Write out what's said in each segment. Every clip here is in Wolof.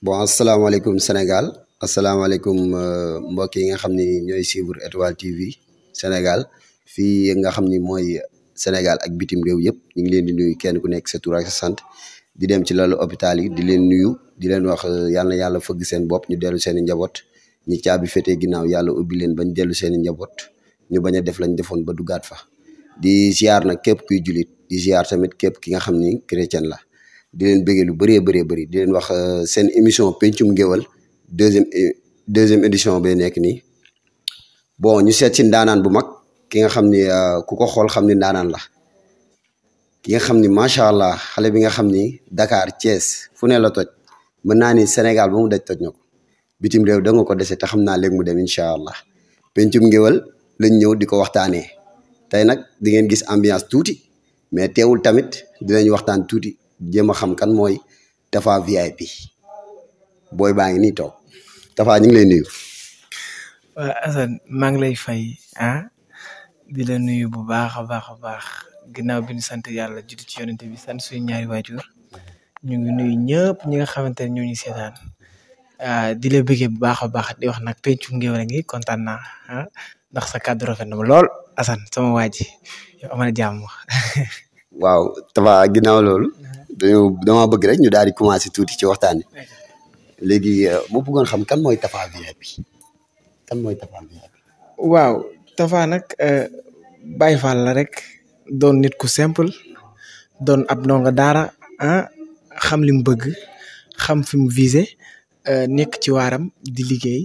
bon asalaamaaleykum Sénégal asalaamaaleykum mbokk yi nga xam ni ñooy suivre Étoile TV Sénégal fii nga xam ni mooy Sénégal ak bitim réew yëpp ñu ngi leen di nuyu kenn ku nekk sa tur ak sa sant di dem ci lalu hôpital yi di leen nuyu di leen wax yàlla na yàlla fëgg seen bopp ñu dellu seen i njaboot ñi caabi féetee ginnaaw yàlla ubbi leen bañ dellu seen i njaboot ñu bañ a def lañ defoon ba duggaat fa di ziar nag képp kuy julit di ziar tamit képp ki nga xam ni chrétien la. di leen bëggee lu bëree bëri di leen wax seen émission pencum ngéwal deuxième édition bay nekk nii bon ñu seet si ndaanaan bu mag ki nga xam ni ku ko xool xam ni ndaanaan la ki nga xam ni macha allah xale bi nga xam ni Dakar Thiès fu ne la toj mën naa ni Sénégal ba mu daj toj na ko bitim réew da nga ko dese te xam naa léegi mu dem incha allah pencum ngéwal lañ ñëw di ko waxtaanee tey nag di ngeen gis ambiance tuuti mais teewul tamit dinañ waxtaan tuuti. jéem a xam kan mooy Tapha VIP booy baa ngi nii toog Tapha ñu ngi lay nuyu. waaw Assane maa ngi lay fay di la nuyu bu baax a baax ginnaaw bi ñu sant yàlla judd ci yonente bi sant suñu ñaari waajur ñu ngi nuyu ñëpp ñi nga xamante ne ñoo ñu seetaan di la bëggee bu baax a baax di wax nag pencum ngéwél ngi kontaan naa ndax sa kàddu rafet na ma lool Assane sama waa ji yow amal jàmm. waaw Tapha ginnaaw loolu. dama bëgg rek ñu daal di commencé tuuti ci waxtaan bi léegi moo bëggoon xam kan mooy Tapha VIP kan mooy Tapha VIP. waaw Tapha nag Baye Fall la rek doon nit ku simple doon ab ndongo daara xam li mu bëgg xam fi mu visé nekk ci waaram di liggéey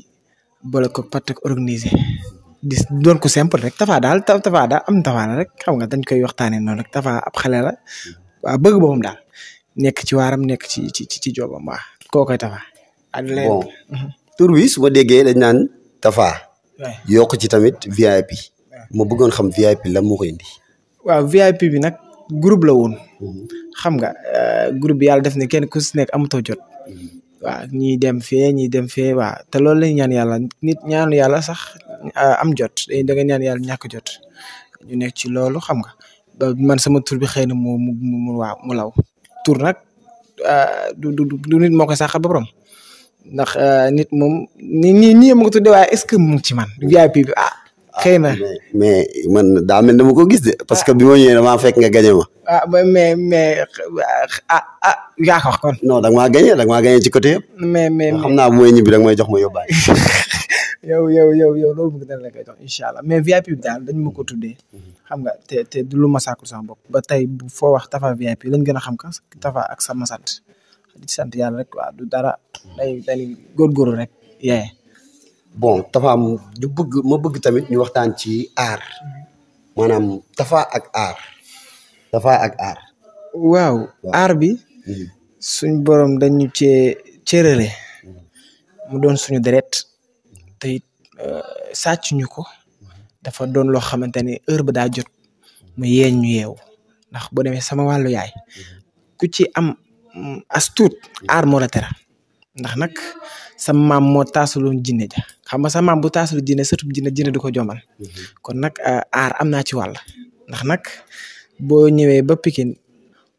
boole ko partek organisé di doon ku simple rek Tapha daal am Tapha la rek xam nga dañ koy waxtaanee noonu rek Tapha ab xale la waaw bëgg boppam daal. nekk ci waaram nekk ci joobam waa koo koy Tapha. bon tur wi su ma déggee dañ naan Tapha. yokk ci tamit VIP. ma bëggoon xam VIP lan moo koy indi. waaw VIP bi nag groupe la woon. xam nga groupe bi yàlla def ne kenn ku si nekk amatoo jot. waaw ñii dem fee waaw te loolu lañ ñaan yàlla nit ñaanu yàlla sax am jot da nga ñaan yàlla ñàkk jot ñu nekk ci loolu xam nga ba man sama tur bi xëy na mu law. tur nag du nit moo koy saxal ba borom ndax nit moom nii ma ko tuddee waaye est-ce que mu ngi ci man VIP bi xëy na. mais man daa mel dama ko gis de. parce que bi ma ñëwee damaa fekk nga gañe ma. mais yaa ko wax kon. non da nga maa gañe ci côté yëpp. mais xam naa bu may ñibbi da nga may jox ma yóbbaale. yow loolu bëgg dana la koy jox incha allah mais VIP bi daal dañ ma ko tuddee. xam nga te du lu ma sàkkul sama bopp ba tey foo wax Tapha VIP lañ gën a xam ka Tapha ak sama sant di sant yàlla rek waaw du dara day góorgóorlu rek yee. bon Tapha ma bëgg tamit ñu waxtaan ci aar maanaam Tapha ak aar. waaw aar bi. suñ borom dañu cërale mu doon suñu deret te it sàcc ñu ko. dafa doon loo xamante ni heure ba daa jot mu yeeñ ñu yeewu ndax boo demee sama wàllu yaay ku ci am as tuut aar moo la tera ndax nag sa maam moo taasaloon jinne ja xam nga sa maam bu taasalu jinne surtout jinne du ko jomal kon nag aar am naa ci wàll ndax nag boo ñëwee ba Pikine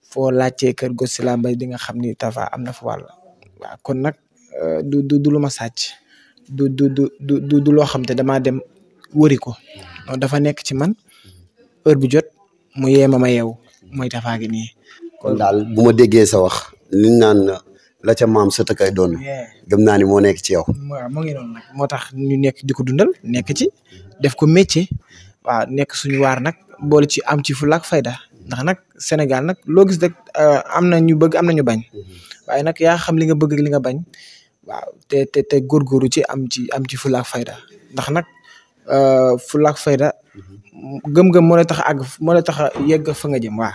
foo laajtee kër Gosi Lambay di nga xam ni Tapha am na fa wàll waaw kon nag du lu ma sàcc du loo xam te damaa dem wëri ko non dafa nekk ci man heure bu jot mu yee ma yeewu mooy Tapha gi nii. kon daal bu ma déggee sa wax liñ naan la ca maam sa takay doon gëm naa ni moo nekk ci yow. waaw moo ngi noonu nag moo tax ñu nekk di ko dundal nekk ci def ko métier waaw nekk suñu waar nag boole ci am ci fulla ak fayda ndax nag Sénégal nag loo gis rek am na ñu bëgg am na ñu bañ waaye nag yaa xam li nga bëgg li nga bañ waaw te góorgóorlu ci am ci fulla ak fayda ndax nag. fulla ak fayda gëm-gëm moo lay tax a àgg moo lay tax a yegg fa nga jëm waa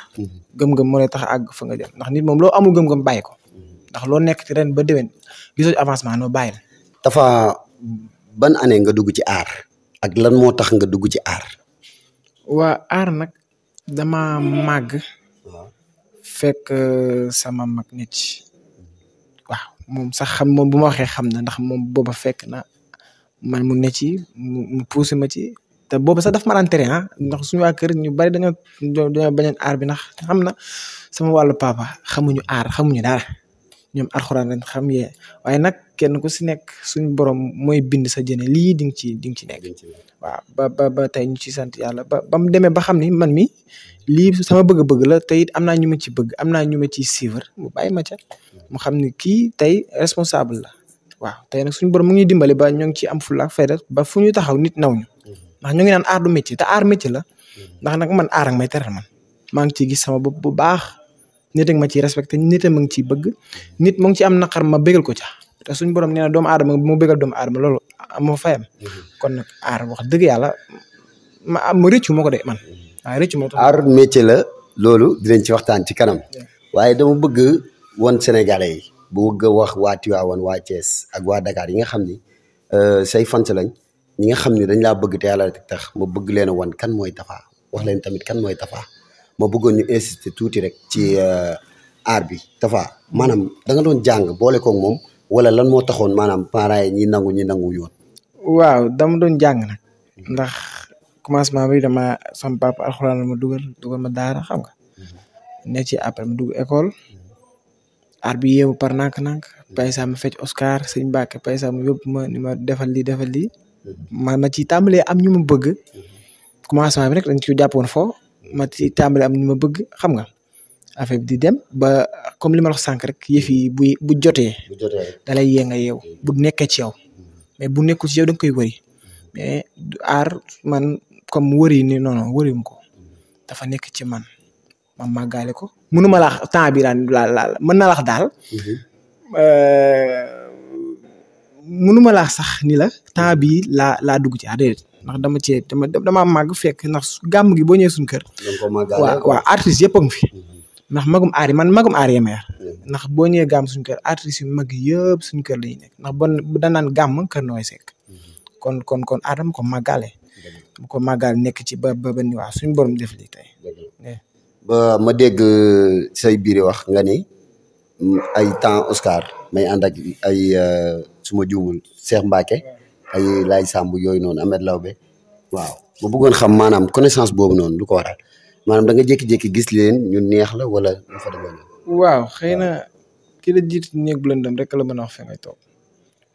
gëm-gëm moo lay tax a àgg fa nga jëm ndax nit moom loo amul gëm-gëm bàyyi ko ndax loo nekk ci ren ba déwén gisoo avancement noo bàyyi la. Tapha ban année nga dugg ci aar ak lan moo tax nga dugg ci aar. waa aar nag dama màgg fekk sama mag nit waaw moom sax xam moom bu ma waxee xam na ndax moom booba fekk na man mu ne ci mu poussé ma ci te boobu sax daf ma daan tere ndax suñu waa kër ñu bari dañoo bañoon aar bi ndax xam na sama wàllu papa xamuñu aar xamuñu dara ñoom alxuraan lañ xam yee waaye nag kenn ku si nekk suñu borom mooy bind sa jëne lii di nga ci nekk waaw ba tey ñu ci sant yàlla ba mu demee ba xam ni man mi lii sama bëgg-bëgg la te it am naa ñu ma ci bëgg am naa ñu ma ciy suivre mu bàyyi ma ca mu xam ni kii tey responsable la waaw tey nag suñu borom mu ngi dimbali ba ñoo ngi ci am fulla ak fayda ba fu ñu taxaw nit naw ñu ndax ñu ngi naan aar du métier te aar métier la ndax nag man aar ak may teral man maa ngi ciy gis sama bopp bu baax nit ak ma ciy respecté nit ak ma ngi ciy bëgg nit mu ngi ci am naqar ma bégal ko ca te suñu borom nee na doomu aadama mu bégal doomu aadama loolu amoo fayam kon nag aar wax dëgg yàlla ma rëccu moo ko de man waaw rëccu moo tax aar métier la loolu dinañ ci waxtaan ci kanam waaye dama bëgg woon Sénégalais yi bu bëgg a wax waa Tivaouane waa Thiès ak waa Dakar yi nga xam ni say fans lañ ñi nga xam ni dañ laa bëgg te yàlla tax ma bëgg leen a wan kan mooy Tapha wax leen tamit kan mooy Tapha ma bëggoon ñu insister tuuti rek ci aar bi Tapha maanaam da nga doon jàng boole koog moom wala lan moo taxoon maanaam parents yi ñi nangu yoon. waaw dama doon jàng nag ndax commencement bi dama sama papa alxuraan la ma dugal ma daara xam nga ne ci après ma dugg école aar bi yéemu par nànk-nànk paysa ma fecc Oscar sëñ Mbacke paysa mu yóbbu ma ni ma defal lii ma ci tàmbalee am ñu ma bëgg commencement bi rek dañ ci jàppoon foo ma ci tàmbalee am ñu ma bëgg xam nga affaire bi di dem ba comme li ma la wax sànq rek yëf yi bu jotee da lay yee nga yeew bu nekkee ci yow mais bu nekkul ci yow da nga koy wëri mais aar man comme wëri ni non wëri mu ko dafa nekk ci man ma màggaale ko mënuma la wax temps bi la mën na la wax daal mënuma laa sax ni la temps bii laa dugg ci déedéet ndax dama màgg fekk ndax gàmm gi boo ñëwee suñu kër waaw artistes yëpp a ngi fi ndax magum aar yi man magum aar yi ma yar ndax boo ñëwee gàmm suñu kër artistes yu mag yëpp suñu kër lañuy nekk ndax bu danaan gàmm kër Noé Seck kon aar dama ko màggale nekk ci ba ni waaw suñu borom def lii tey ba ma dégg say biir wax nga ni ay temps Oscar may ànd ak ay suma juumul Cheikh Mbacke ay Laye Samb yooyu noonu Ahmed Lawbe waaw ma bëggoon xam maanaam connaissance boobu noonu lu ko waral maanaam da nga jékki-jékki gis leen ñu neex la wala lu fa demee noonu. waaw xëy na ki la jiitu néeg bu lëndëm rek la mën a wax fi ngay toog.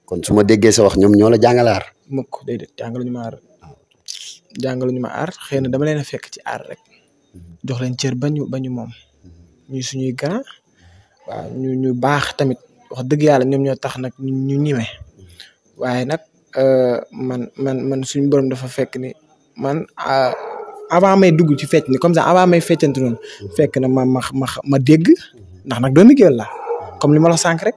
kon su ma déggee sa wax ñoom ñoo la jàngalaar. mukk déedéet jàngaluñu ma aar xëy na dama leen a fekk ci aar rek jox leen cër ba ñu moom ñuy suñuy grand waaw ñu baax tamit wax dëgg yàlla ñoom ñoo tax nag ñu ñime waaye nag man suñu borom dafa fekk ni man avant may dugg ci fecc ni comme ça avant may feccante noonu fekk na ma dégg ndax nag doomi géwél la comme li ma la sànq rek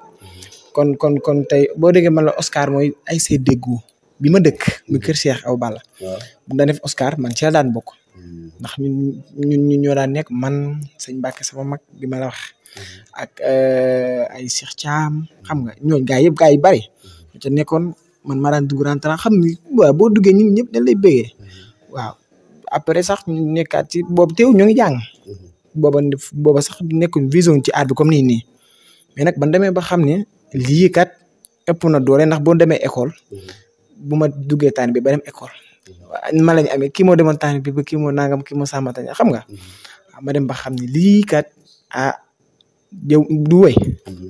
kon tey boo déggee man la Oscar mooy ay see déggu bi ma dëkk mi kër Cheikh Awa Balla bu daan def Oscar man ci la daan bokk ndax ñun ñoo daan nekk man sëñ Mbacke sama mag bi ma la wax ak ay Cheikh Thiam xam nga ñooñu gaa yi bari ñu ca nekkoon man ma daan dugg rentrant xam ni waaw boo duggee ñun ñëpp dañ lay bëggee waaw après sax ñu nekkaat ci boobu teew ñoo ngi jàng booba sax nekkuñ vision ci aar bi comme nii mais nag ban demee ba xam ne lii kat ëpp na doole ndax boo demee école bu ma duggee taan bi ba dem école ma lañ amee kii moo demoon taan bi ba kii moo nangam kii moo sàmmatañ xam nga ma dem ba xam ne lii kat du wéy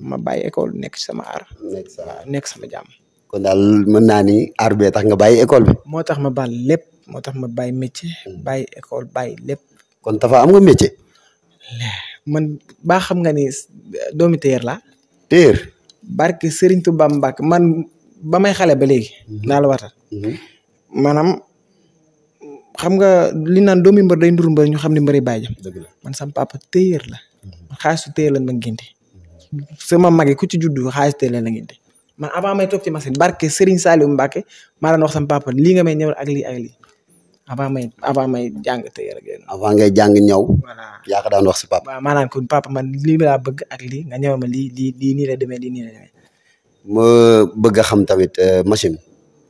ma bàyyi école nekk sama aar nekk sama jàmm. kon daal mën naa ni aar bee tax nga bàyyi école bi. moo tax ma bàyyi lépp moo tax ma bàyyi métier bàyyi école bàyyi lépp. kon Tapha am nga métier. man baa xam nga ni doomi téer la téer. barke Serigne Touba Mbacke man ba may xale ba léegi. naa la watal. maanaam xam nga li naan doomi mbër day nduru mbër ñu xam ne mbëri bàyyi jam. man sama papa téer la. xaalisu téer lañ ma ngénte sama mag yi ku ci juddu xaalisu téer lañ la ngénte man avant may toog ci machine barke Serigne Saliou Mbacke maa daan wax sama papa lii nga may ñëwal ak lii ak lii avant may jàng téer ak yéen. avant ngay jàng ñaw. voilà yaa ko daan wax si papa. waaw maanaam kon papa man lii laa bëgg ak lii nga ñëwal ma lii nii la demee lii nii la demee. ma bëgg a xam tamit machine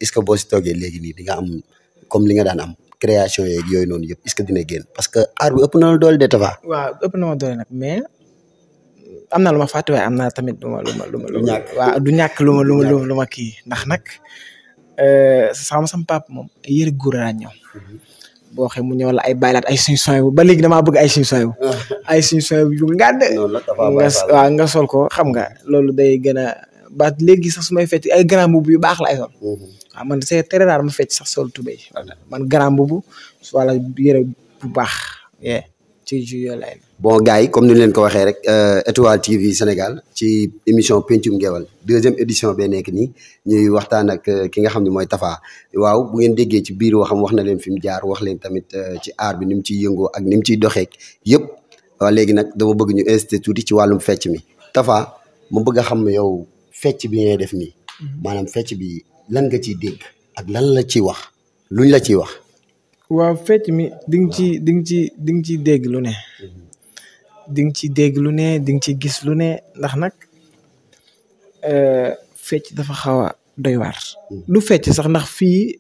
est-ce que boo si toogee léegi nii di nga am comme li nga daan am création yeeg yooyu noonu yëpp est-ce que dina génn parce que aar bi ëpp na la doole de Tapha. waaw ëpp na ma doole nag mais am na lu ma fàtte waaye am naa tamit lu ma waaw du ñàkk lu ma kii ndax nag sama papa moom yëre góor laa ñëw boo waxee mu ñëw la ay baylaat ay suñu soin bu ba léegi damaa bëgg ay suñu soin bu ay suñu soin bu yu ngàdd waaw nga sol ko xam nga loolu day gën a ba léegi sax su may fecc ay grand boubou yu baax la ay sol waaw man c'est très rare ma fecc sax sol tubéy man grand boubou wala yére bu baax ci yooyu lay bon gars yi comme ni leen ko waxee rek Étoile TV Sénégal ci émission pencum Ngéwél 2e édition bee nekk nii ñuy waxtaan ak ki nga xam ne mooy Tapha waaw bu ngeen déggee ci biir waxam wax na leen fi mu jaar wax leen tamit ci aar bi ni mu ciy yëngoo ak ni mu ciy doxee yëpp waaw léegi nag dama bëgg ñu insisté tuuti ci wàllum fecc mi Tapha ma bëgg a xam yow fecc bi ngay def nii maanaam fecc bi lan nga ciy dégg ak lan la ciy wax luñ la ciy wax. waaw fecc mi di nga ci dégg lu ne di nga ci dégg lu ne di nga ci gis lu ne ndax nag fecc dafa xaw a doy waar du fecc sax ndax fii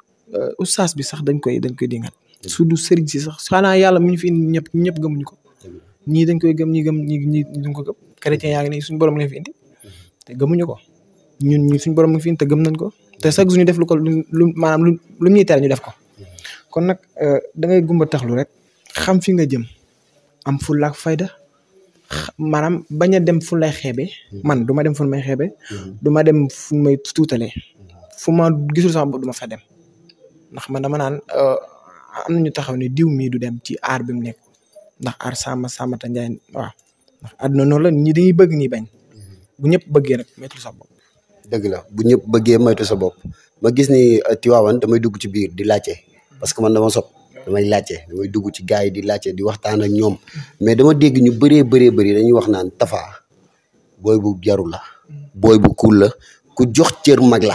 oustaz bi sax dañ koy dingat su du sëriñ si sax xanaa yàlla mu ñu fi indi ñëpp gëmuñu ko ñii dañ koy gëm ñi duñ ko gëm chrétien yaa ngi nii suñu borom lañ fi indi te gëmuñu ko ñun suñu borom lañ fi indi te gëm nañ ko te chaque jour ñu def lu ko maanaam lu ñuy tere ñu def ko kon nag da ngay gumba taxlu rek xam fi nga jëm am fulla ak fayda maanaam bañ a dem fu lay xeebe man du ma dem fu may xeebe du ma dem fu may tuutalee fu ma gisul sama bopp du ma fa dem ndax man dama naan am nañu taxaw ne diw mii du dem ci aar bi mu nekk ndax aar Sàmmata Njaay waaw ndax àdduna noonu la ñi dañuy bëgg ñi bañ bu ñëpp bëggee rek moytu sa bopp. dëgg la bu ñëpp bëggee moytu sa bopp ma gis ni Tivaouane damay dugg ci biir di laajte parce que man dama sob damay laajte damay dugg ci gars yi di laajte di waxtaan ak ñoom mais dama dégg ñu bëree dañuy wax naan Tapha booy bu yaru la booy bu cool la ku jox cër mag la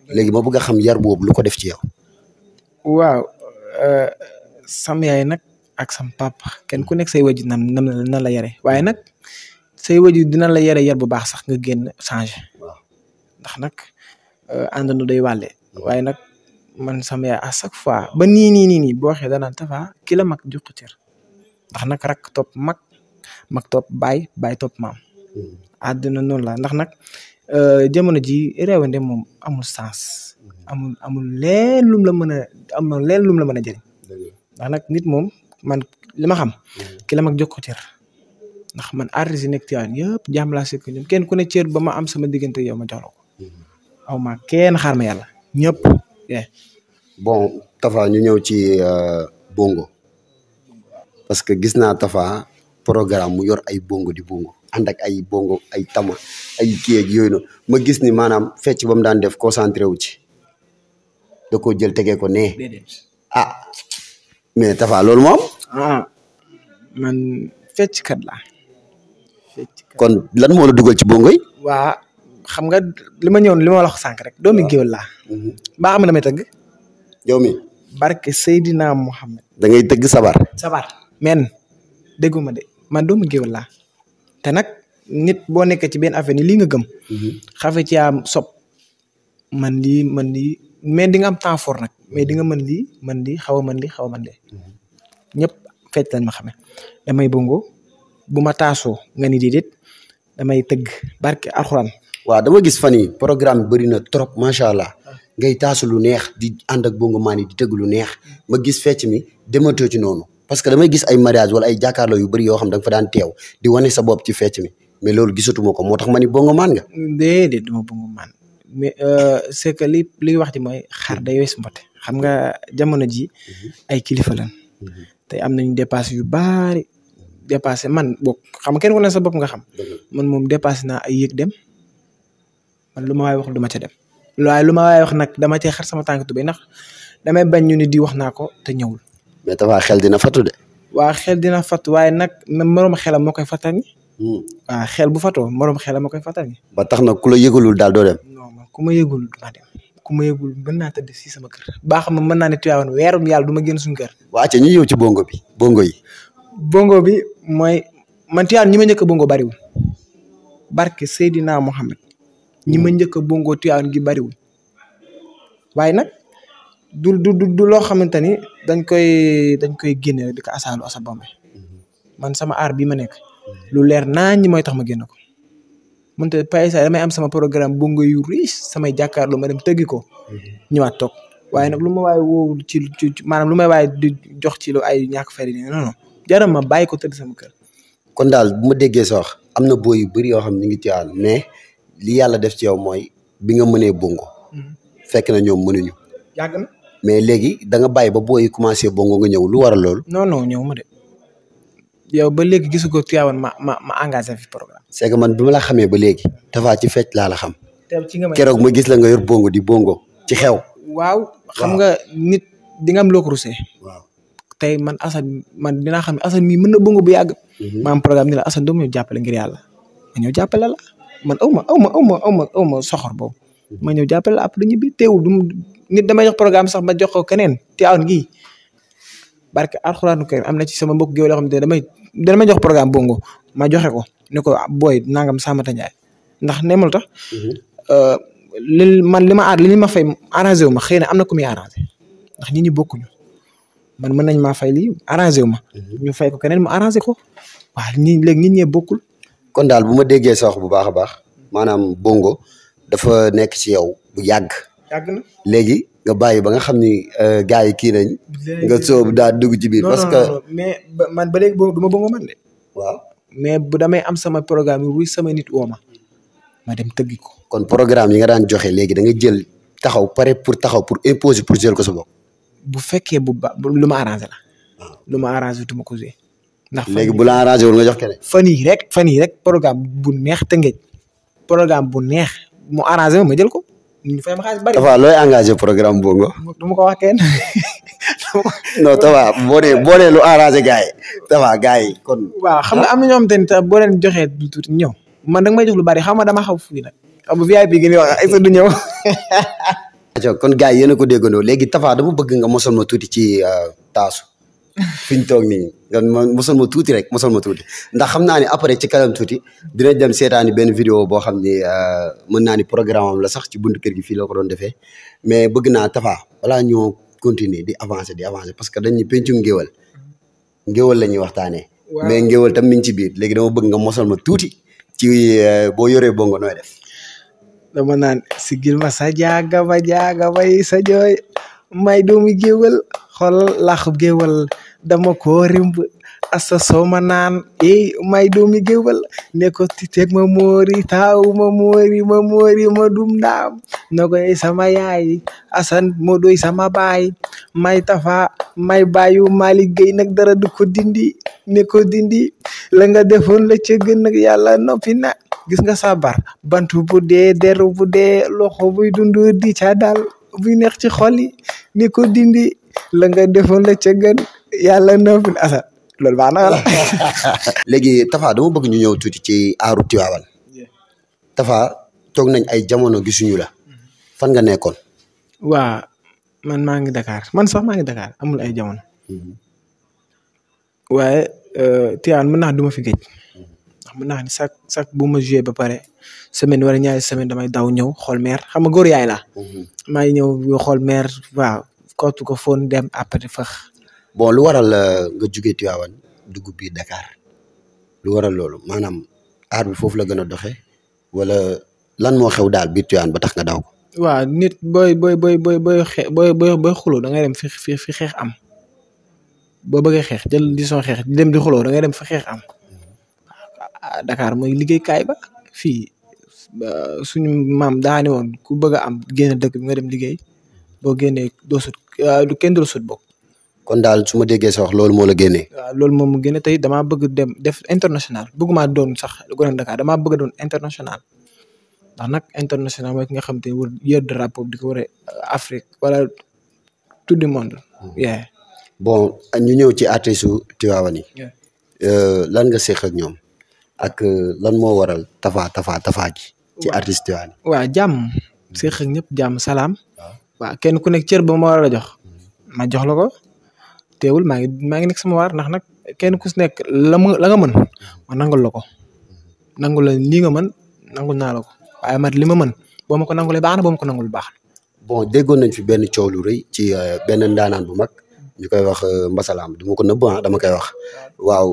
léegi ma bëgg a xam yar boobu lu ko def ci yow. waaw sam yaay nag ak sam papa kenn ku nekk say wajur nan la yare waaye nag say wajur dina la yare yar bu baax sax nga génn changé ndax nag àndandoo day wàlle waaye nag man sama yaay à chaque fois ba nii boo waxee danaan Tapha ki la mag jox ko cër ndax nag rak topp mag topp baay topp maam àdduna noonu la ndax nag jamono ji réewande moom amul sens amul leen lum la mën a amul leen lum la mën a jëriñ ndax nag nit moom man li ma xam ki la mag jox ko cër ndax man artiste yi nekk Tivaouane yëpp jàmm laa sekk ñoom kenn ku ne cër ba ma am sama diggante yow ma jox la ko aw ma kenn xaar ma yàlla ñëpp bon Tapha ñu ñëw ci bongo parce que gis naa Tapha programme mu yor ay bongo di bongo ànd ak ay bongo ay tama ay kii ak yooyu noonu ma gis ni maanaam fecc ba mu daan def concentré wu ci da koo jël tegee ko nee mais Tapha loolu moom man fecckat laa kon lan moo la dugal ci bongo yi waa xam nga li ma ñëwoon li ma wax sànq rek doomi géwél laa baa xam ne damay tëgg yow mi barke Seydina Mohamed da ngay tëgg sabar men dégguma de man doomu géwél laa te nag nit boo nekkee ci benn affaire ni lii nga gëm xafe ci am sob man lii mais di nga am temps fort nag mais di nga mën lii xaw a mën lii ñëpp fecc lañ ma xame damay bongo bu ma taasoo nga ni déedéet damay tëgg barke alxuraan waaw dama gis fan yi programme bi bëri na trop macha allah ngay taasu lu neex di ànd ak bongo maan yi di tëgg lu neex ma gis fecc mi dematoo ci noonu parce que damay gis ay mariage wala ay jàkkaarloo yu bëri yoo xam da nga fa daan teew di wane sa bopp ci fecc mi mais loolu gisatuma ko moo tax ma ni bongo maan nga. déedéet duma bongo maan mais c'est que li wax ci mooy xar day wees mbote xam nga jamono ji ay kilifa lan te am nañu dépassé yu baari dépassé man bokk xam nga kenn ku ne sa bopp nga xam man moom dépassé naa ay yëg dem man lu ma waay wax du ma ca dem waaye lu ma waay wax nag dama cee xar sama tànk tubéy ndax damay bañ ñu ni di wax naa ko te ñëwul. mais Tapha xel dina fattu de. waa xel dina fattu waaye nag même moroom xelam moo koy fatani. waaw xel bu fatoo moroom xelam moo koy fatani. ba tax na ku la yëgalul daal doo dem. non man ku ma yëgul du ma dem ku ma yëgul mën naa tëdd si sama kër. baa xam mën naa ne Tivaouane weerum yàlla du ma génn suñu kër. waa ca ñu ñëw ci bongo bi bongo yi. bongo bi mooy man Tivaouane ñi ma njëkk a bongo bariwul barke Seydina Mohamed ñi ma njëkk a bongo Tivaouane gi bariwul waaye nag du loo xamante ni dañ koy génne di ko asaalu asa bombe man sama aar bi ma nekk lu leer naa ñi mooy tax ma génn ko mënte paysa damay am sama programme bongo yu riche samay jàkkaarloo ma dem tëggi ko ñëwaat toog waaye nag lu ma waaye woo ci maanaam lu may waaye di jox ci lu ay ñàkk fayda nii non non jaram ma bàyyi ko tëdd sama kër. kon daal bu ma déggee sa wax am na booy yu bëri yoo xam ne ñu ngi Tivaouane mais li yàlla def ci yow mooy bi nga mënee bongo fekk na ñoom mënuñu. yàgg na. mais léegi da nga bàyyi ba booy yi commencé bongo nga ñëw lu waral loolu. non non ñëw ma de yow ba léegi gisu ko Tivaouane ma engagé fi programme. c'est que man bi ma la xamee ba léegi Tapha ci fecc laa la xam. ci nga may keroog ma gis la nga yor bongo di bongo ci xew. waaw xam nga nit di nga am loo ko rusee. waaw tey man Assane man dinaa xam ne Assane mii mën na bongo bu yàgg. ma am programme ni la Assane doo ma ñëw jàppale ngir yàlla ma ñëw jàppale la man aw ma soxor boobu. ma ñëw jàppale la après ñibbi teewul du nit damay jox programme sax ma jox ko keneen Tivaouane gii barke alxuraanu karim am na ci sama mbokk géwél yoo xam ne damay jox programme bongo ma joxe ko ne ko booy nangam Samata Ndiaye ndax nemal tax li ma fay arrangé wu ma xëy na am na ku muy arrangé ndax nit ñi bokkuñu man mën nañ maa fay lii arrangé wu ma. ñu fay ko keneen mu arrangé ko waaw léegi nit ñee bokkul. kon daal bu ma déggee sa wax bu baax a baax maanaam bongo dafa nekk ci yow bu yàgg. yàgg na léegi nga bàyyi ba nga xam ni gars yi kii nañ. nga soobu daal dugg ci biir. parce que mais man ba léegi du ma bongo man de. waaw mais bu damay am sama programme yi ruy sama nit woo ma dem tëggi ko. kon programme yi nga daan joxe léegi da nga jël taxaw pour imposer pour jël ko sa bopp. bu fekkee lu ma arrangé la. lu ma arrangé tu ma ko joué. ndax léegi bu la arrangé wul nga jox keneen. fan yii rek programme bu neex Tëngéej programme bu neex mu arrangé ma jël ko ñu fay ma xaalis bari. Tapha looy engagé programme bongo. du ma ko wax kenn. non Tapha boo dee lu arrangé gars yi Tapha gars yi kon. waaw xam nga am na ñoo xamante ni boo leen joxee lu tuuti ñëw man da nga may jox lu bari xam nga dama xaw fii nag xam nga VIP gi nii wax ay sa du ñëw. kon gars yi yéen a ko déggandoo léegi Tapha dama bëgg nga mosal ma tuuti ci taasu fi ñu toog nii nga mosal ma tuuti rek mosal ma tuuti ndax xam naa ne après ci kanam tuuti dina dem seetaani benn vidéo boo xam ni mën naa ni programme am la sax ci buntu kër gi fii la ko doon defee mais bëgg naa Tapha balaa ñoo continuer di avancer parce que dañuy pencum ngéwal la ñuy waxtaanee. mais ngéwal tam mi ngi ci biir léegi dama bëgg nga mosal ma tuuti ci boo yoree bongo nooy def. dama naan sigil ma sa jaaga bay sa jooy may doomi géwal xoolal laaxub géwal dama ko rimb asa sooma naan may doomi géwal ne ko titeeg ma moori taaw ma moori ma dum ndaam na koy sama yaay asan moo doy sama baay may Tapha may baayu Malick Gueye nag dara du ko dindi ne ko dindi la nga defoon la ca gën nag yàlla noppi na gis nga sabar bantu bu dee deru bu dee loxo buy dundu di ca dal buy neex ci xol yi ne ko dindi la nga defoon la ca gën yàlla noppi na asa loolu baax na wala. léegi Tapha dama bëgg ñu ñëw tuuti ci aaru Tivaouane Tapha toog nañ ay jamono gisuñu la fan nga nekkoon. waa man maa ngi Dakar man sax maa ngi Dakar amul ay jamono. waaye Tivaouane mën naa du ma fi géej ndax mën naa ni chaque bu ma joué ba pare semaine wala ñaari semaine damay daw ñëw xool meer xam nga góor yaay laa. maa ngi ñëw xool meer waaw kootu ko foon dem après fax. bon lu waral nga jugee Tivaouane dugg biir Dakar lu waral loolu maanaam aar bi foofu la gën a doxee wala lan moo xew daal biir Tivaouane ba tax nga daw ko. waaw nit booy xuloo da ngay dem fi xeex am boo bëggee xeex jël di soo xeex dem di xuloo da ngay dem fi xeex am Dakar mooy liggéeykaay ba fii suñu maam daa ne woon ku bëgg a am génn dëkk bi nga dem liggéey boo génnee doo sut kenn du la sut bokk. kon daal su ma déggee sa wax loolu moo la génnee. waaw loolu moom mu génne tey damaa bëgg dem def international bëgguma doon sax gone Dakar damaa bëgg doon international ndax nag international mooy ki nga xam te ne wër yor drapeau di ko waree Afrique wala tout du monde. bon ñu ñëw ci artistes yu Tivaouane yi. lan nga seq ak ñoom ak lan moo waral Tapha gi. ci artistes Tivaouane yi. waaw jàmm seq ak ñëpp jàmm salaam. waaw kenn ku nekk cër ba ma war a jox ma jox la ko. teewul maa ngi nekk sama waar ndax nag kenn ku si nekk la nga mën ma nangul la ko nangul la lii nga mën nangul naa la ko waaye man li ma mën boo ma ko nangulee baax na boo ma ko nangul baax na. bon déggoon nañ fi benn coow lu rëy ci benn ndaanaan bu mag ñu koy wax Mbasalaam du ma ko nëbb dama koy wax waaw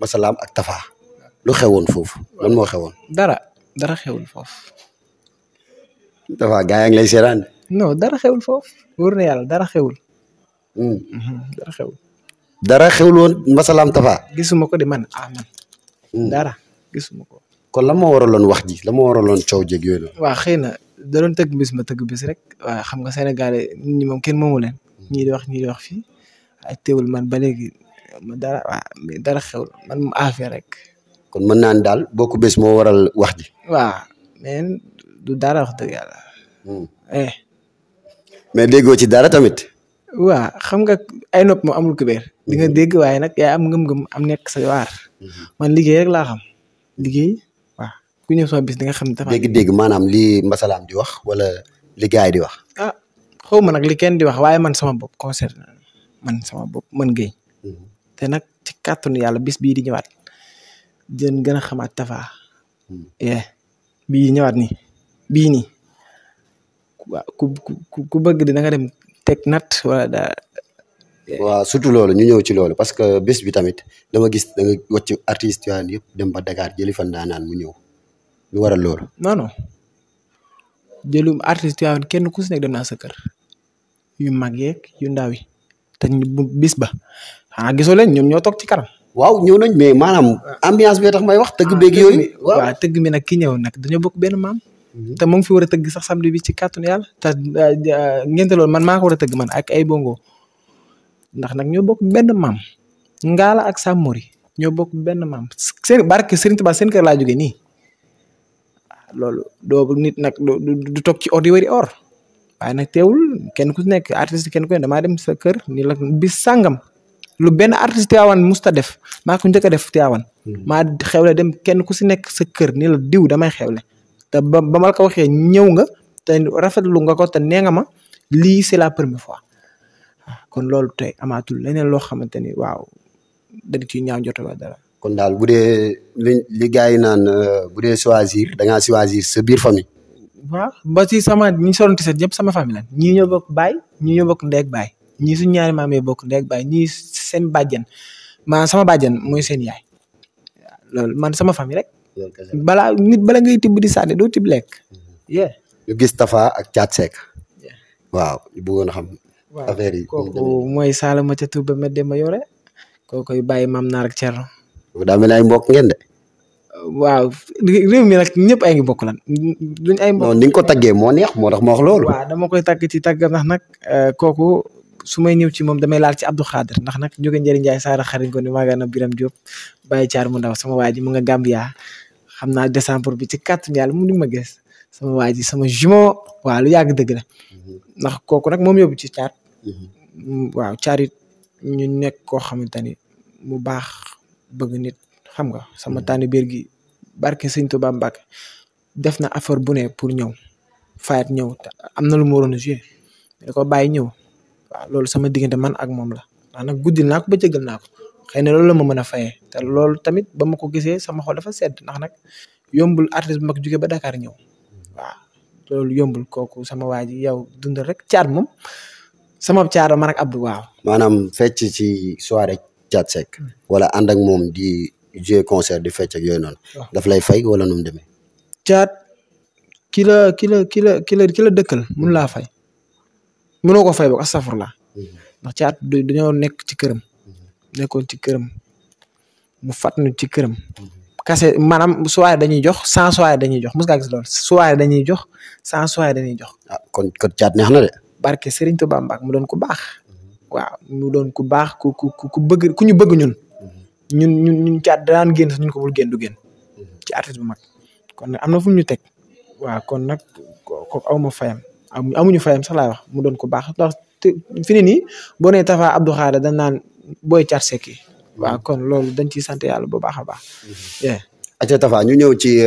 Mbasalaam ak Tapha lu xewoon foofu lan moo xewoon. dara xewul foofu. Tapha gaa yaa ngi lay seeraan. non dara xewul foofu wóor na yàlla dara xewul. dara xewul. dara xewul woon mbasalaam Tafa. gisuma ko di man man. dara gisuma ko. kon la moo waraloon wax ji la moo waraloon coow jéeg yooyu noonu. waaw xëy na da doon tëgg bis ma tëgg bis rek waaw xam nga Sénégalais nit ñi moom kenn moomu leen ñii di wax fii ay teewul man ba léegi dara waaw dara xewul man mu affaire rek. kon mën naa ne daal bokku bés moo waral wax ji. waaw mais du dara wax dëgg yàlla. mais déggoo ci dara tamit. waaw xam nga ay nopp moom amul kubéer. di nga dégg waaye nag yaa am ngëm-ngëm am nekk sa waar. man liggéey rek laa xam liggéey. ku ñëw sama bis di nga xam ne dafa dégg maanaam li mbasalaam di wax wala li gaay di wax. xaw ma nag li kenn di wax waaye man sama bopp concerné man sama bopp man Gueye. te nag ci kàttanu yàlla bis bii di ñëwaat dinañ gën a xamaat Tafa. bii ñëwaat nii bii nii waaw ku bëgg di da nga dem teg nat wala daa. waaw surtout loolu ñu ñëw ci loolu parce que bés bi tamit dama gis da nga wàcc artiste yëpp dem ba Dakar jëli fan daanaan mu ñëw. lu waral loolu. non jëlum artiste yi kenn ku si nekk dem naa sa kër yu mag yeeg yu ndaw yi te bis ba xanaa gisoo leen ñoom ñoo toog ci kanam. waaw ñëw nañ mais maanaam ambiance bi tax may wax tëgg beeg yooyu. waaw tëgg mi nag ki ñëw nag dañoo bokk benn maam. te mu ngi fi war a tëgg sax samedi bi ci kàttanu yàlla te ngente loolu man maa ko war a tëgg man ak ay bongo ndax nag ñoo bokk benn maam Ngala ak Samori ñoo bokk benn maam seen barke Serigne Touba seen kër laa jógee nii. loolu doo nit nag du toog ci or di wari or waaye nag teewul kenn ku nekk artiste kenn ku ne damaa dem sa kër ni la bis sàngam lu benn artiste Tivaouane musta def maa ko njëkk a def Tivaouane maa xewle dem kenn ku si nekk sa kër ni la diw damay xewle te ba ma la ko waxee ñëw nga te rafetlu nga ko te nee nga ma lii c'est la première fois kon loolu tey amaatul leneen loo xamante ni waaw dañ ciy ñaaw jot wala dara. kon daal bu dee li gars yi naan bu dee choisir da ngaa choisir sa biir famille. waaw ba ci sama ñi sonn set yëpp sama famille lan ñii ñoo bokk baay ñii ñoo bokk ndeeg baay ñii suñu ñaari maam yi bokk ndeeg baay ñii seen bàjjen sama bàjjen mooy seen yaay loolu man sama famille rek. bala ngay tibb di sànni doo tibb lekk. ñu gis Tafa ak Thiat Seck. waaw ñu bëggoon a xam. affaire yi kooku mooy Sala ma ca Touba ma dem ma yore kooku bàyyi maam naar ak Thierno. daa mel ni ay mbokk ngeen de. waaw réew mi nag ñëpp ay ngi bokk lan duñ ay mbokk. non ni nga ko taggee moo neex moo tax ma wax loolu. waaw dama koy tagg ci tagg ndax nag kooku su may ñëw ci moom damay laal ci Abdou Khader ndax nag jóge njëriñ Ndiaye Saara xarit ko ni Magana Biram Diop bàyyi caar mu ndaw sama waa ji mu nga Gambia xam naa décembre bi ci kàttan yàlla mu ngi ma gis sama waa ji sama jumeau waaw lu yàgg dëgg la ndax kooku nag moom yóbbu ci caar. waaw caar it ñu nekk koo xamante ni mu baax bëgg nit xam nga sama tànn biir gi barke Sëñ Tuubaa Mbàkke def na affaire bu ne pour ñëw fayat ñëw te am na lu mu waroon a joué da ko bàyyi ñëw waaw loolu sama diggante man ak moom la ndax nag guddil naa ko ba jëgal naa ko xëy na loolu la ma mën a fayee te loolu tamit ba ma ko gisee sama xol dafa sedd ndax nag yombul artiste bu mag jóge ba Dakar ñëw waaw loolu yombul kooku sama waa ji yow dundal rek caar moom sama caar man ak Abdou waaw. maanaam fecc ci soirée Thiat Seck wala ànd ak moom di jouer concert di fecc ak yooyu noonu. daf lay fay wala nu mu demee. Thiat ki la dëkkal mun laa fay mënoo ko fay ba astafurlah ndax Thiat dañoo nekk ci këram nekkoon ci këram mu fàttali ci këram. kase maanaam soirée dañuy jox sans soirée dañuy jox mos ngaa gis loolu soirée dañuy jox sans soirée dañuy jox. ah kon Thiat neex na de. barke Serigne Touba Mbacke mu doon ku baax. waaw mu doon ku baax ku bëgg ku ñu bëgg ñun Thiat daan génn sax ñun ko bul génn du génn ci artiste bu mag kon nag am na fu ñu teg waaw kon nag kooku aw ma fayam amuñu fayam sax laay wax mu doon ku baax ndax fi ne nii boo nee Tafa Abdou Khader dañ naan booy Thiat Seck yi waaw kon loolu dañ ciy sant yàlla bu baax a baax. acca Tafa ñu ñëw ci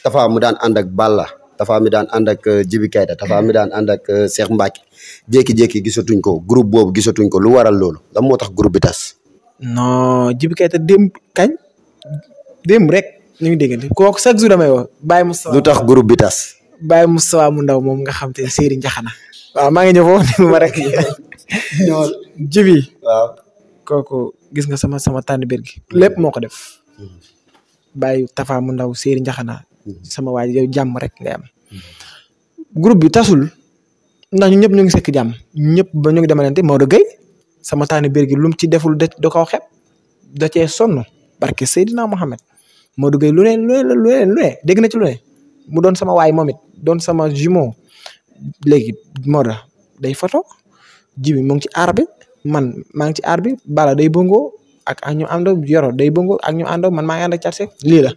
Tafa mu daan ànd ak Balla Tafa mi daan ànd ak Djiby Keita Tafa mi daan ànd ak Cheikh Mbacke jékki-jékki gisatuñ ko groupe boobu gisatuñ ko lu waral loolu lan moo tax groupe bi tas. non Djiby Keita démb rek ñu ngi déggante kooku chaque jour damay wax Baye Moustapha. lu tax groupe bi tas. Baye Moustapha mu ndaw moom nga xam te ne Serigne Njaxana. waaw maa ngi ñëw foofu ni ma rek. ñoo Djiby. waaw kooku gis nga sama tànn biir gi lépp moo ko def. Baye Tafa mu ndaw Serigne Njaxana. sama waa ji yow jàmm rek ngay am. groupe bi tasul ndax ñu ñëpp ñu ngi sekk jàmm ñëpp ba ñu ngi demalante Maodo Gueye sama taani biir gi lu mu ci deful da koo xeeb da cee sonn barke Seydina Mohamed Maodo Gueye lu ne dégg na ci lu ne mu doon sama waay moom it doon sama jumeau léegi Maodo day photo jibi mu ngi ci aar bi man maa ngi ci aar bi bala day bongo ak ñu àndoo yoro day bongo ak ñu àndoo man maa ngi ànd ak Thiat lii la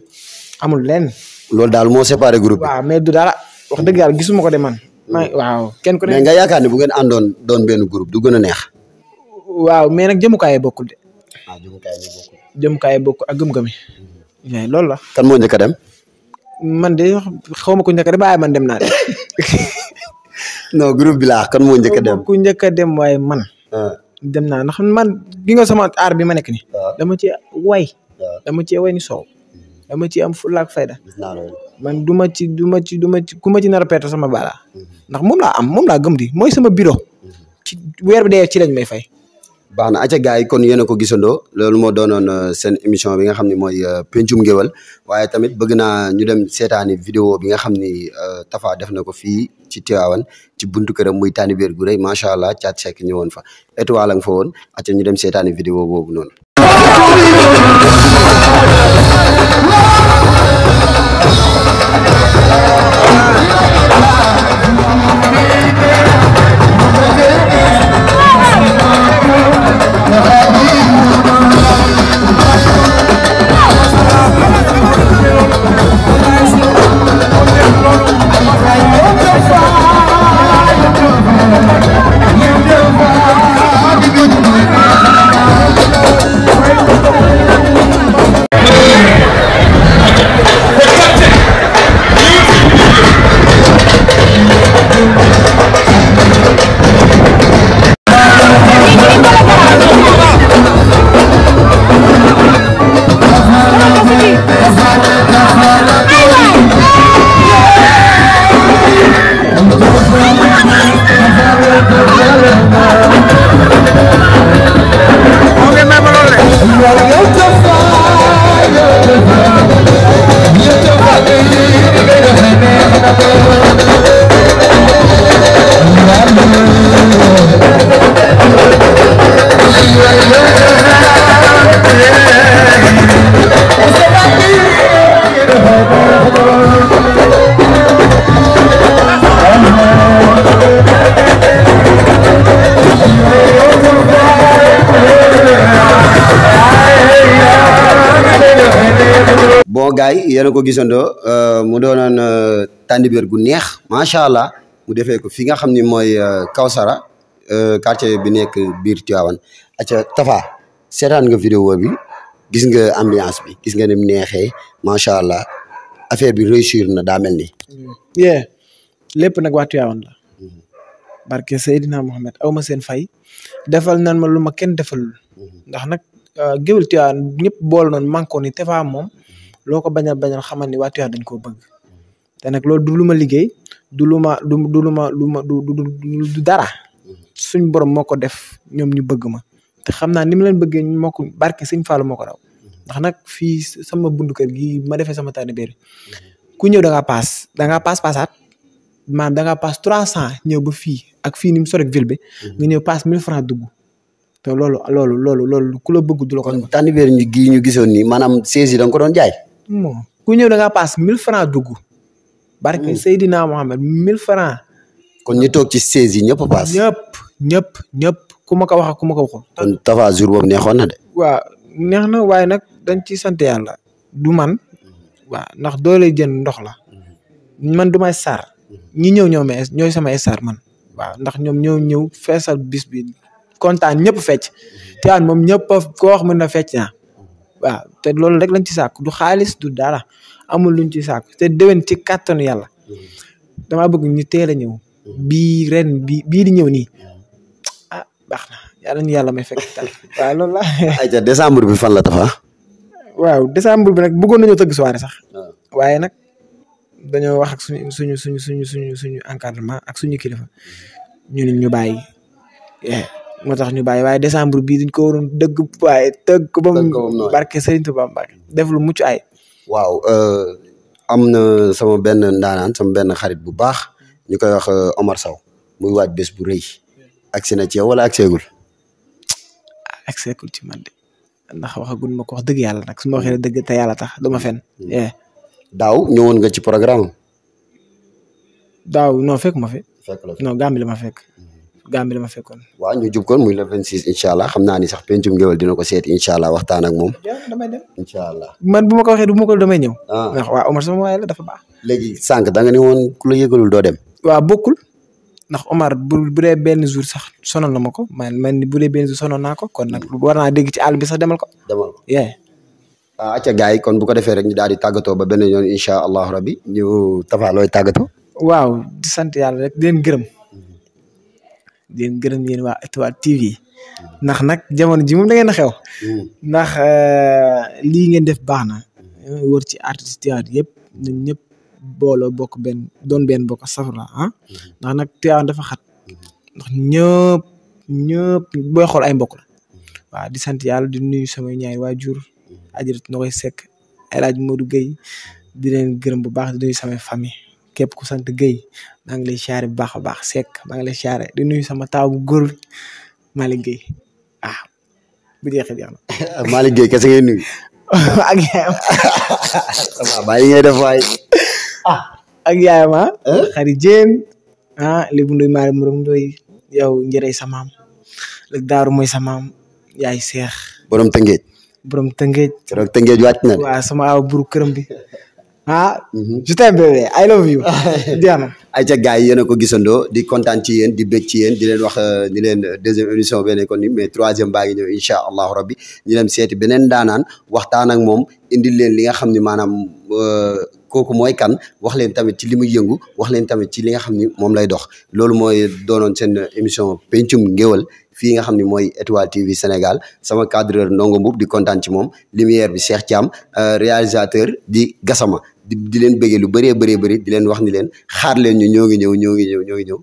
amul lenn. loolu daal moo séparé groupe bi. waaw mais du dara wax dëgg yàlla gisuma ko de man. waaw kenn ku ne. mais nga yaakaar ne bu ngeen àndoon doon benn groupe du gën a neex. waaw mais nag jëmukaay yi bokkul de. jëmukaay yi bokkul. jëmukaay yi bokkul ak gëm-gëm yi. loolu la. kan moo njëkk a dem. man de xaw ma ku njëkk a dem waaye man dem naa de. non groupe bi laa kan moo njëkk a dem. ku njëkk a dem waaye man. dem naa ndax man gi nga sama aar bi ma nekk nii. dama ci way. dama ci way ni soow. dama ci am fulla ak fayda. man du ma ci ku ma ci nar a perte sama bala ndax moom laa gëm di mooy sama bureau. ci weer bi dee ci lañ may fay. baax na acca gars yi kon yéen a ko gisandoo loolu moo doonoon seen émission bi nga xam ne mooy pencum ngéwal waaye tamit bëgg naa ñu dem seetaani vidéo bi nga xam ni Tafa def na ko fii ci Tivaouane ci buntu këram muy tànnibéer gu rëy macha allah Thiat Seck ñëwoon fa étoile nga fa woon acca ñu dem seetaani vidéo boobu noonu. bon gars yi yéen a ko gisandoo mu doonoon tànnibéer gu neex macha allah mu defee ko fi nga xam ni mooy Kawsara quartier bi nekk biir Tivaouane acca Tafa seetaan nga vidéo bi gis nga ambiance bi gis nga ni mu neexee macha allah affaire bi réussir na daa mel ni. lépp nag waa Tivaouane la. barke Seydina Mohamed aw ma seen fay defal nan ma lu ma kenn defalul ndax nag géwél Tivaouane ñëpp bool noonu manko ni Tafa moom loo ko bañal xamal ni waa Tivaouane dañ koo bëgg te nag loolu du lu ma liggéey du lu ma du dara suñ borom moo ko def ñoom ñu bëgg ma te xam naa ni mu leen bëggee moo ko barke Sëñ Fallu moo ko raw ndax nag fii sama bundu kër gi ma defee sama tànnibéer ku ñëw da ngaa paasaat maanaam da ngaa paas 300 ñëw ba fii ak fii ni mu sori ville bi nga ñëw paas 1000 francs dugg te loolu ku la bëgg du la ko. kon tànnibéer gii ñu gisoon nii maanaam 16 yi da nga ko doon jaay. ku ñëw da ngaa paas 1000 francs dugg. barke Seydina Mohamed 1000 francs. kon ñu toog ci 16 yi ñëpp a paas. ñëpp ku ma ko wax ak ku ma ko waxul. kon Tafa jour boobu neexoon na de. waaw neex na waaye nag dañ ci sant yàlla du man. waaw ndax doole jën ndox la. man du may sar ñi ñëw ñooy sama star man. waaw ndax ñoom ñëw feesal bis bi kontaan ñëpp fecc. Tivaouane moom ñëpp koo wax mën na fecc naa. waaw te loolu rek lañ ci sàkk du xaalis du dara amul luñ ci sàkk te déwén ci kàttanu yàlla damaa bëgg ñu teel a ñëw bii di ñëw nii baax na yàlla ñu yàlla may fekk tal waaw loolu la. ayca décembre bi fan la Tafa. waaw décembre bi nag bëggoon nañoo tëgg soirée sax waaye nag dañoo wax ak suñu encadrement ak suñu kilifa ñu bàyyi. moo tax ñu bàyyi waaye décembre bii dañ ko waroon dëgg waaye tëgg ko ba mu barke Serigne Touba Mbacke def lu mucc ay. waaw am na sama benn ndaanaan sama benn xarit bu baax ñu koy wax Omar Sow muy waaj bés bu rëy agsi na ci yow wala agseegul agseegul ci man de ndax waxagul ma ko wax dëgg yàlla nag su ma waxee dëgg te yàlla tax du ma fen daaw ñëwoon nga ci programme daaw non fekk ma fi fekk la non Gambie la ma fekk Gambie la ma fekkoon waaw ñu jub kon muy le 26 incha allah xam naa ni sax pencum ngéwél dina ko seet incha allah waxtaan ak moom damay dem incha allah man bu ma ko waxee du ma ko damay ñëw ndax waaw Omar sama waay la dafa baax léegi sànq da nga ni woon ku la yëgalul doo dem waaw bokkul ndax Omar bu dee benn jour sax sonal na ma ko man bu dee benn jour sonal naa ko kon nag war naa dégg ci àll bi sax demal ko acca gars yi kon bu ko defee rek ñu daal di tàggatoo ba benn yoon incha allahu rabbi ñu Tapha looy tàggatoo waaw di sant yàlla rek di leen gërëm yéen waa Étoile TV ndax nag jamono ji moom da ngeen a xew ndax lii ngeen def baax na wër ci artiste théâtre yëpp ñun ñëpp booloo bokk benn doon benn bokk safra ndax nag théâtre dafa xat ndax ñëpp booy xool ay mbokk la waaw di sant yàlla di nuyu samay ñaari waajur Ajaratu Nogoy Seck El Hadj Modou Gueye di leen gërëm bu baax di nuyu samay famille képp ku sant Gueye maa ngi lay siyaare bu baax a baax Seck maa ngi lay siyaare di nuyu sama taaw bu góor Malick Gueye bu jeexee jeex na. Malick Gueye kese ngay nuyu. ak yaayam. waaw yi ngay def waay. ak yaayam xari jéen Lébu Ndoy Maari Muram Ndoy yow njërey sa maam lëg daaru mooy sa maam yaay seex. borom Tëngéej. borom Tëngéej. keroog Tëngéej wàcc na. waaw sama aw buru këram bi. je t'aime bébé I love you. jeex na. ayca gars yi yéen a ko gisandoo di kontaan ci yéen di bég ci yéen di leen wax ni leen deuxième émission beneen kon ni mais troisième baa ngi ñëw incha allahu rabbi ñu dem seeti beneen daanaan waxtaan ak moom indil leen li nga xam ni maanaam kooku mooy kan wax leen tamit ci li muy yëngu wax leen tamit ci li nga xam ni moom lay dox loolu mooy doonoon seen émission pencum ngéwal fii nga xam ni mooy Étoile TV Sénégal sama cadreur Ndongo Mboup di kontaan ci moom lumière bi Cheikh Thiam réalisateur di Gassama di leen bëggee lu bëree bëri di leen wax ni leen xaar leen ñu ñoo ngi ñëw